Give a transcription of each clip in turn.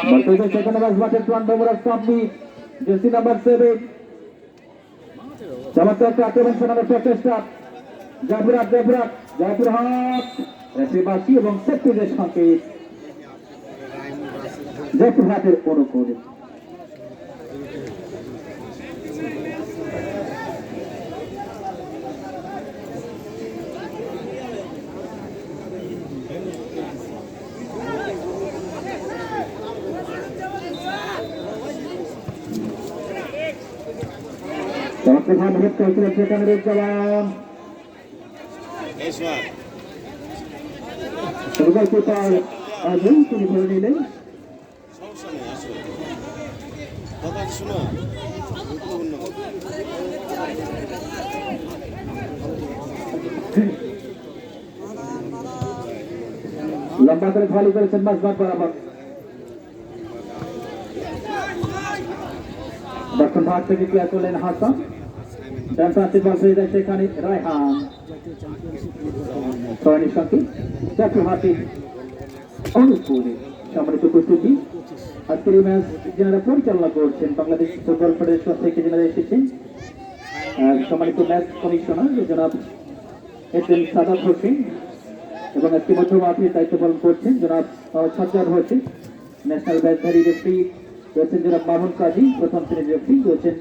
বলতে সেখানে বাসবাটের প্লান বগুড়া সাবমিট জেসি নাম্বার 7 চমৎকার একটা আক্রমণ শোনানোর প্রচেষ্টা জয়পুরহাট রেফারি এবং সেফটিদের সংকেত জয়পুরহাটের অনুকূলে প্রধান হেড করেছিলেন সেখানে জওয়ান তিনি ধরে নিলেন লম্বা করে খালি করেছেন মাঝমাঠ বরাবর দক্ষিণ ভাগ থেকে ক্লিয়ার করলেন হাসান ডান প্রান্তে বল পেয়ে যায় সেখানে রায়হান সরণির সঙ্গে জয়পুরহাটের অনুকূলে সম্মানিত উপস্থিতি আজকের এই ম্যাচ যারা পরিচালনা করছেন বাংলাদেশ ফুটবল ফেডারেশন থেকে যারা এসেছেন সম্মানিত ম্যাচ কমিশনার জনাব এসএম সাদাত হোসেন এবং আজকে মধ্যমাঠে দায়িত্ব পালন করছেন জনাব সজ্জাদ হোসেন ন্যাশনাল ব্যাচধারী রেফারি রয়েছেন জনাব মামুন কাজী প্রথম শ্রেণীর রেফারি রয়েছেন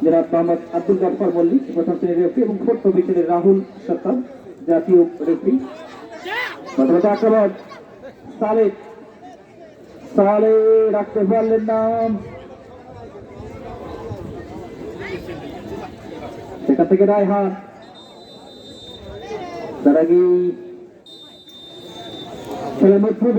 জনাব মোহাম্মদ আব্দুল গফফার মল্লিক প্রথম শ্রেণীর রেফারি এবং ফোর্থ অফিসারের রাহুল সরকার জাতীয় রেফারি আক্রমণ সালে রাখতে পারলেন নাম সেখান থেকে রায়হান তার আগে খেলার মধ্যে